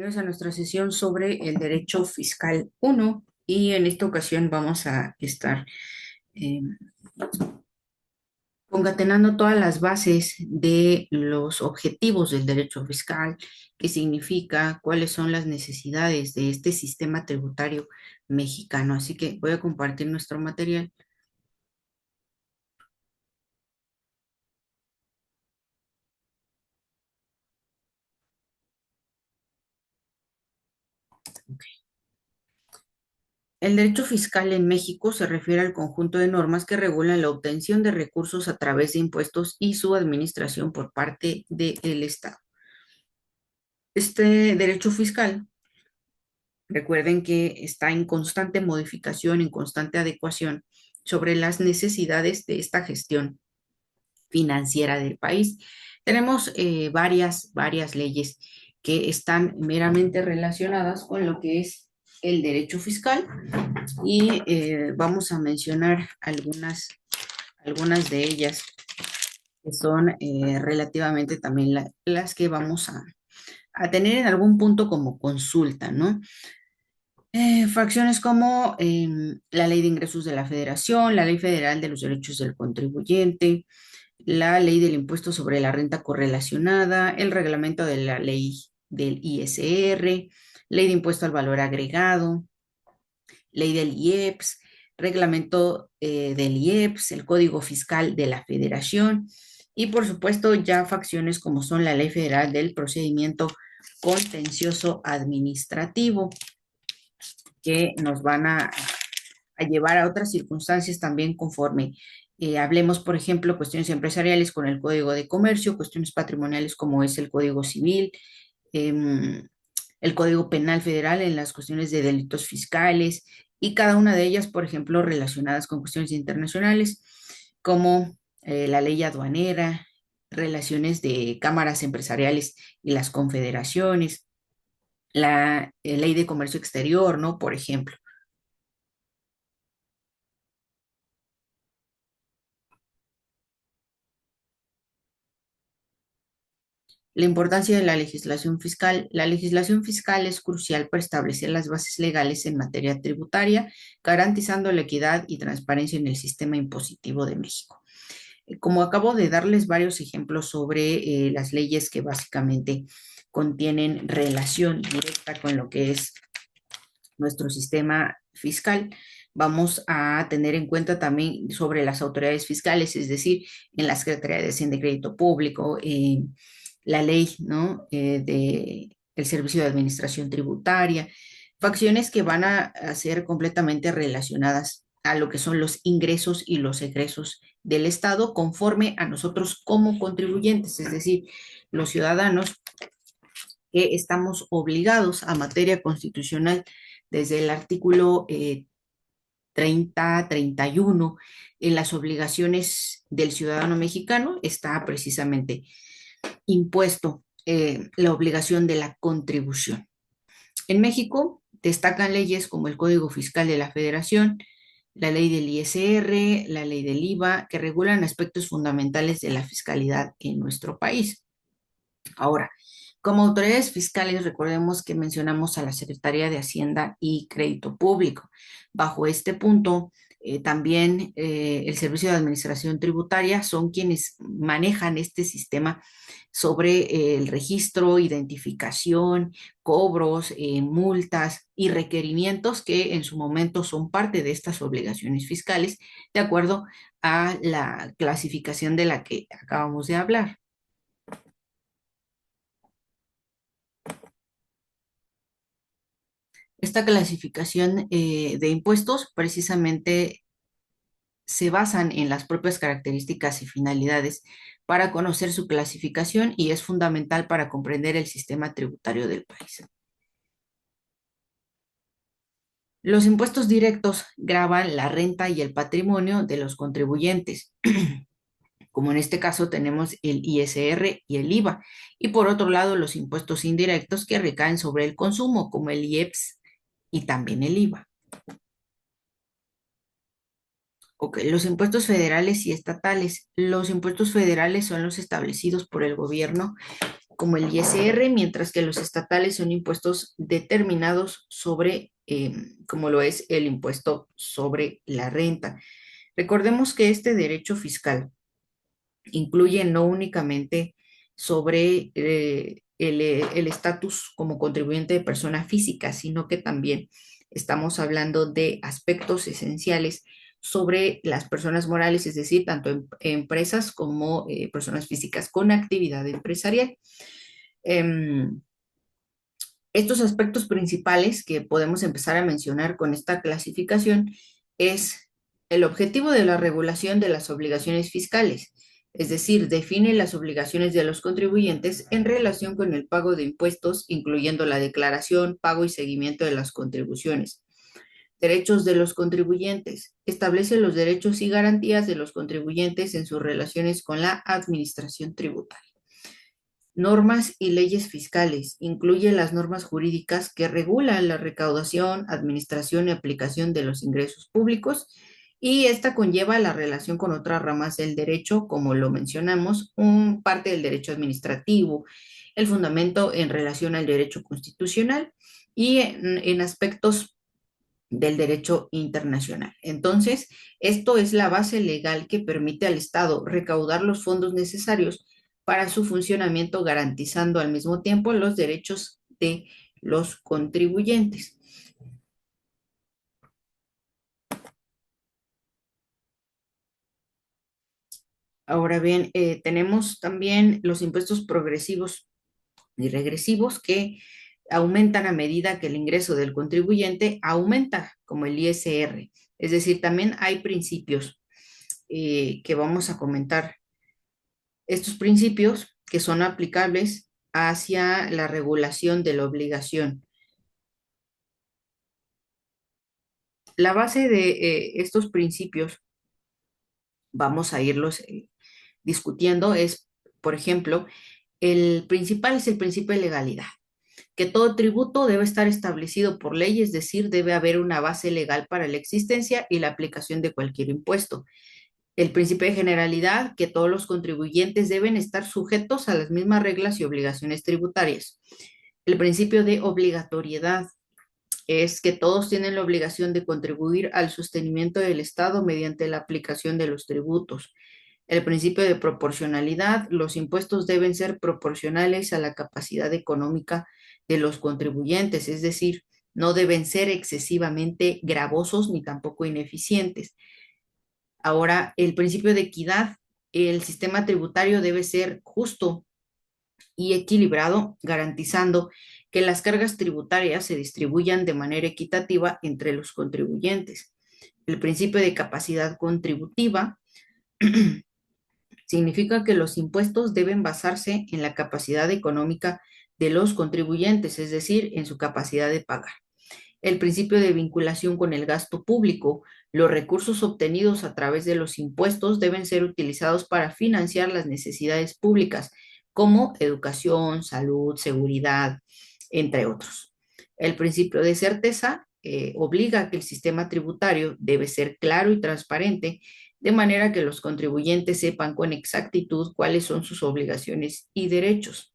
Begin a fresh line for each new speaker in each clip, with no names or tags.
Bienvenidos a nuestra sesión sobre el derecho fiscal uno y en esta ocasión vamos a estar eh, concatenando todas las bases de los objetivos del derecho fiscal, qué significa, cuáles son las necesidades de este sistema tributario mexicano. Así que voy a compartir nuestro material. El derecho fiscal en México se refiere al conjunto de normas que regulan la obtención de recursos a través de impuestos y su administración por parte del Estado. Este derecho fiscal, recuerden que está en constante modificación, en constante adecuación sobre las necesidades de esta gestión financiera del país. Tenemos varias leyes que están meramente relacionadas con lo que es el derecho fiscal y vamos a mencionar algunas de ellas que son relativamente también las que vamos a tener en algún punto como consulta, ¿no? Fracciones como la Ley de Ingresos de la Federación, la Ley Federal de los Derechos del Contribuyente, la Ley del Impuesto sobre la Renta Correlacionada, el reglamento de la Ley del ISR, Ley de Impuesto al Valor Agregado, Ley del IEPS, reglamento del IEPS, el Código Fiscal de la Federación y por supuesto ya facciones como son la Ley Federal del Procedimiento Contencioso Administrativo que nos van a llevar a otras circunstancias también conforme hablemos, por ejemplo, cuestiones empresariales con el Código de Comercio, cuestiones patrimoniales como es el Código Civil, el Código Penal Federal en las cuestiones de delitos fiscales y cada una de ellas, por ejemplo, relacionadas con cuestiones internacionales como la ley aduanera, relaciones de cámaras empresariales y las confederaciones, la ley de comercio exterior, ¿no? Por ejemplo. La importancia de la legislación fiscal. La legislación fiscal es crucial para establecer las bases legales en materia tributaria, garantizando la equidad y transparencia en el sistema impositivo de México. Como acabo de darles varios ejemplos sobre las leyes que básicamente contienen relación directa con lo que es nuestro sistema fiscal, vamos a tener en cuenta también sobre las autoridades fiscales, es decir, en la Secretaría de Hacienda y Crédito Público, la ley, ¿no? De el Servicio de Administración Tributaria, facciones que van a ser completamente relacionadas a lo que son los ingresos y los egresos del Estado conforme a nosotros como contribuyentes, es decir, los ciudadanos que estamos obligados a materia constitucional desde el artículo 30, 31, en las obligaciones del ciudadano mexicano está precisamente impuesto la obligación de la contribución. En México destacan leyes como el Código Fiscal de la Federación, la ley del ISR, la ley del IVA, que regulan aspectos fundamentales de la fiscalidad en nuestro país. Ahora, como autoridades fiscales, recordemos que mencionamos a la Secretaría de Hacienda y Crédito Público. Bajo este punto, también el Servicio de Administración Tributaria son quienes manejan este sistema sobre el registro, identificación, cobros, multas y requerimientos que en su momento son parte de estas obligaciones fiscales, de acuerdo a la clasificación de la que acabamos de hablar. Esta clasificación de impuestos precisamente se basan en las propias características y finalidades para conocer su clasificación y es fundamental para comprender el sistema tributario del país. Los impuestos directos gravan la renta y el patrimonio de los contribuyentes, como en este caso tenemos el ISR y el IVA, y por otro lado los impuestos indirectos que recaen sobre el consumo, como el IEPS y también el IVA. Ok, los impuestos federales y estatales. Los impuestos federales son los establecidos por el gobierno como el ISR, mientras que los estatales son impuestos determinados sobre, como lo es el impuesto sobre la renta. Recordemos que este derecho fiscal incluye no únicamente sobre el estatus como contribuyente de persona física, sino que también estamos hablando de aspectos esenciales sobre las personas morales, es decir, tanto empresas como personas físicas con actividad empresarial. Em, Estos aspectos principales que podemos empezar a mencionar con esta clasificación es el objetivo de la regulación de las obligaciones fiscales, es decir, define las obligaciones de los contribuyentes en relación con el pago de impuestos, incluyendo la declaración, pago y seguimiento de las contribuciones. Derechos de los contribuyentes. Establece los derechos y garantías de los contribuyentes en sus relaciones con la administración tributaria. Normas y leyes fiscales. Incluye las normas jurídicas que regulan la recaudación, administración y aplicación de los ingresos públicos, y esta conlleva la relación con otras ramas del derecho, como lo mencionamos, parte del derecho administrativo, el fundamento en relación al derecho constitucional y en aspectos del derecho internacional. Entonces, esto es la base legal que permite al Estado recaudar los fondos necesarios para su funcionamiento, garantizando al mismo tiempo los derechos de los contribuyentes. Ahora bien, tenemos también los impuestos progresivos y regresivos que aumentan a medida que el ingreso del contribuyente aumenta, como el ISR. Es decir, también hay principios que vamos a comentar. Estos principios que son aplicables hacia la regulación de la obligación. La base de estos principios, vamos a irlos discutiendo, es, por ejemplo, el principal es el principio de legalidad, que todo tributo debe estar establecido por ley, es decir, debe haber una base legal para la existencia y la aplicación de cualquier impuesto. El principio de generalidad, que todos los contribuyentes deben estar sujetos a las mismas reglas y obligaciones tributarias. El principio de obligatoriedad es que todos tienen la obligación de contribuir al sostenimiento del Estado mediante la aplicación de los tributos. El principio de proporcionalidad, los impuestos deben ser proporcionales a la capacidad económica de los contribuyentes, es decir, no deben ser excesivamente gravosos ni tampoco ineficientes. Ahora, el principio de equidad, el sistema tributario debe ser justo y equilibrado, garantizando que las cargas tributarias se distribuyan de manera equitativa entre los contribuyentes. El principio de capacidad contributiva significa que los impuestos deben basarse en la capacidad económica de los contribuyentes, es decir, en su capacidad de pagar. El principio de vinculación con el gasto público. Los recursos obtenidos a través de los impuestos deben ser utilizados para financiar las necesidades públicas, como educación, salud, seguridad, entre otros. El principio de certeza obliga a que el sistema tributario debe ser claro y transparente, de manera que los contribuyentes sepan con exactitud cuáles son sus obligaciones y derechos.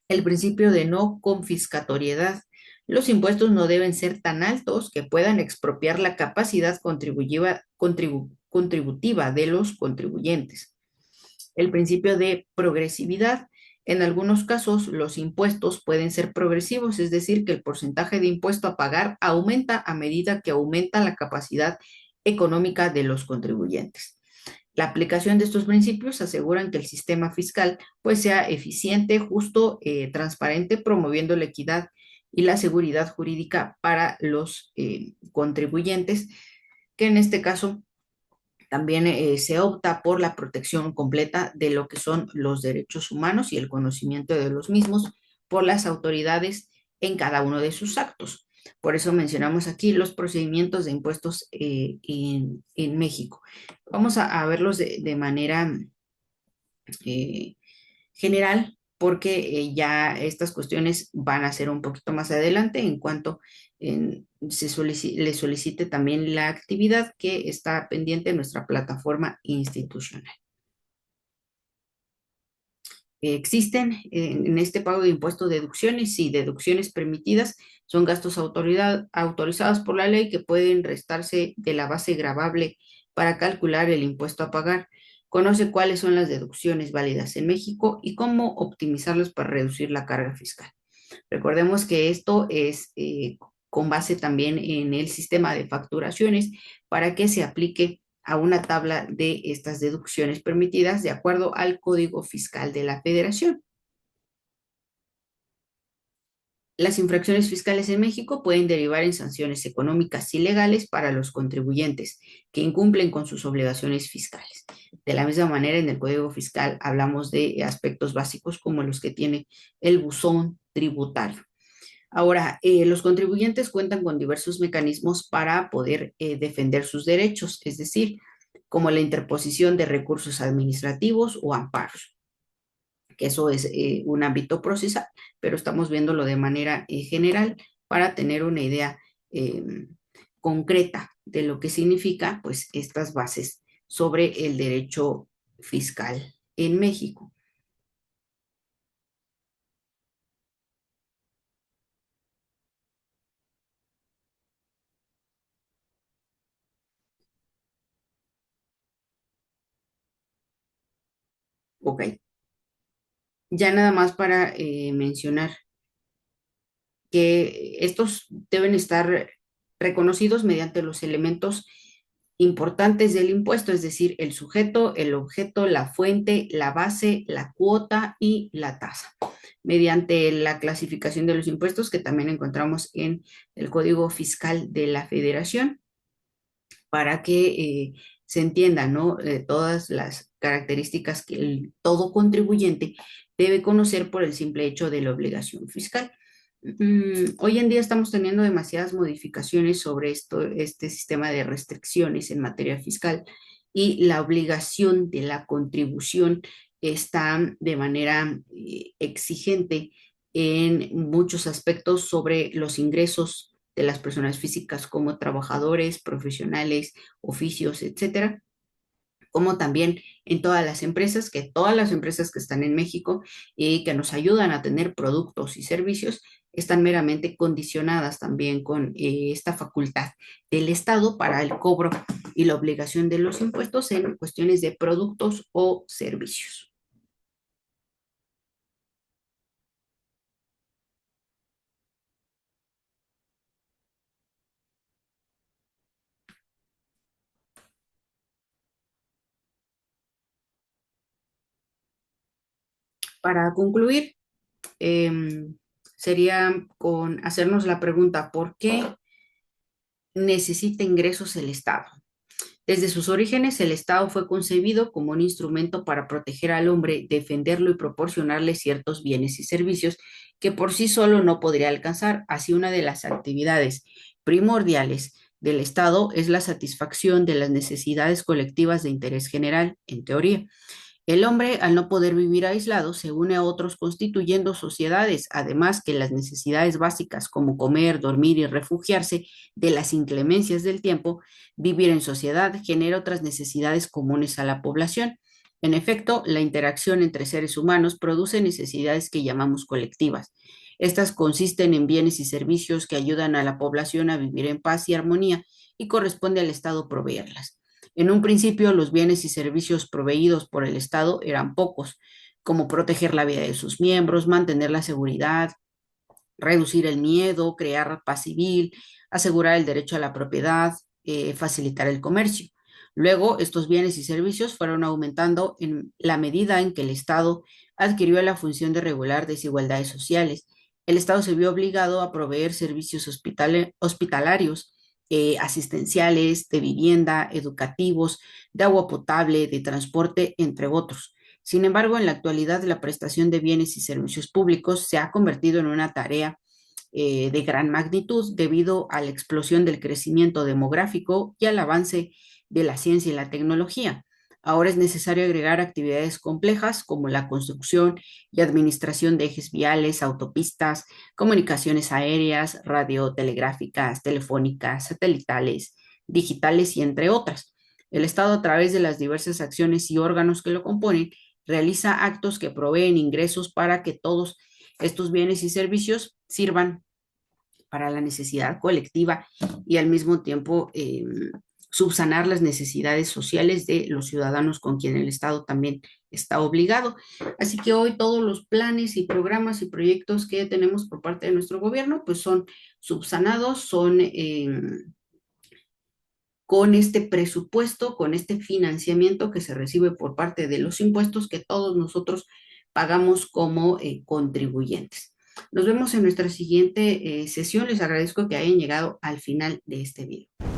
El principio de no confiscatoriedad. Los impuestos no deben ser tan altos que puedan expropiar la capacidad contributiva de los contribuyentes. El principio de progresividad. En algunos casos, los impuestos pueden ser progresivos, es decir, que el porcentaje de impuesto a pagar aumenta a medida que aumenta la capacidad económica de los contribuyentes. La aplicación de estos principios aseguran que el sistema fiscal pues sea eficiente, justo, transparente, promoviendo la equidad y la seguridad jurídica para los contribuyentes, que en este caso también se opta por la protección completa de lo que son los derechos humanos y el conocimiento de los mismos por las autoridades en cada uno de sus actos. Por eso mencionamos aquí los procedimientos de impuestos en México. Vamos a verlos de manera eh, general, porque ya estas cuestiones van a ser un poquito más adelante en cuanto le solicite también la actividad que está pendiente en nuestra plataforma institucional. ¿Existen en este pago de impuestos deducciones? Sí, deducciones permitidas son gastos autorizados por la ley que pueden restarse de la base gravable para calcular el impuesto a pagar. Conoce cuáles son las deducciones válidas en México y cómo optimizarlas para reducir la carga fiscal. Recordemos que esto es con base también en el sistema de facturaciones para que se aplique a una tabla de estas deducciones permitidas de acuerdo al Código Fiscal de la Federación. Las infracciones fiscales en México pueden derivar en sanciones económicas y legales para los contribuyentes que incumplen con sus obligaciones fiscales. De la misma manera, en el Código Fiscal hablamos de aspectos básicos como los que tiene el buzón tributario. Ahora, los contribuyentes cuentan con diversos mecanismos para poder defender sus derechos, es decir, como la interposición de recursos administrativos o amparos, que eso es un ámbito procesal, pero estamos viéndolo de manera general para tener una idea eh, concreta de lo que significa, pues, estas bases sobre el derecho fiscal en México. Ok, ya nada más para mencionar que estos deben estar reconocidos mediante los elementos importantes del impuesto, es decir, el sujeto, el objeto, la fuente, la base, la cuota y la tasa, mediante la clasificación de los impuestos que también encontramos en el Código Fiscal de la Federación, para que se entiendan, ¿no? Todas las características que todo contribuyente debe conocer por el simple hecho de la obligación fiscal. Hoy en día estamos teniendo demasiadas modificaciones sobre este sistema de restricciones en materia fiscal y la obligación de la contribución está de manera exigente en muchos aspectos sobre los ingresos de las personas físicas como trabajadores, profesionales, oficios, etcétera, como también en todas las empresas que están en México y que nos ayudan a tener productos y servicios, están meramente condicionadas también con esta facultad del Estado para el cobro y la obligación de los impuestos en cuestiones de productos o servicios. Para concluir, sería con hacernos la pregunta, ¿por qué necesita ingresos el Estado? Desde sus orígenes, el Estado fue concebido como un instrumento para proteger al hombre, defenderlo y proporcionarle ciertos bienes y servicios que por sí solo no podría alcanzar. Así, una de las actividades primordiales del Estado es la satisfacción de las necesidades colectivas de interés general, en teoría. El hombre, al no poder vivir aislado, se une a otros constituyendo sociedades, además que las necesidades básicas como comer, dormir y refugiarse de las inclemencias del tiempo, vivir en sociedad genera otras necesidades comunes a la población. En efecto, la interacción entre seres humanos produce necesidades que llamamos colectivas. Estas consisten en bienes y servicios que ayudan a la población a vivir en paz y armonía y corresponde al Estado proveerlas. En un principio, los bienes y servicios proveídos por el Estado eran pocos, como proteger la vida de sus miembros, mantener la seguridad, reducir el miedo, crear paz civil, asegurar el derecho a la propiedad, facilitar el comercio. Luego, estos bienes y servicios fueron aumentando en la medida en que el Estado adquirió la función de regular desigualdades sociales. El Estado se vio obligado a proveer servicios hospitalarios, asistenciales, de vivienda, educativos, de agua potable, de transporte, entre otros. Sin embargo, en la actualidad la prestación de bienes y servicios públicos se ha convertido en una tarea de gran magnitud debido a la explosión del crecimiento demográfico y al avance de la ciencia y la tecnología. Ahora es necesario agregar actividades complejas como la construcción y administración de ejes viales, autopistas, comunicaciones aéreas, radiotelegráficas, telefónicas, satelitales, digitales y entre otras. El Estado, a través de las diversas acciones y órganos que lo componen, realiza actos que proveen ingresos para que todos estos bienes y servicios sirvan para la necesidad colectiva y al mismo tiempo subsanar las necesidades sociales de los ciudadanos con quien el Estado también está obligado. Así que hoy todos los planes y programas y proyectos que tenemos por parte de nuestro gobierno pues son subsanados, son con este presupuesto, con este financiamiento que se recibe por parte de los impuestos que todos nosotros pagamos como contribuyentes. Nos vemos en nuestra siguiente sesión. Les agradezco que hayan llegado al final de este video.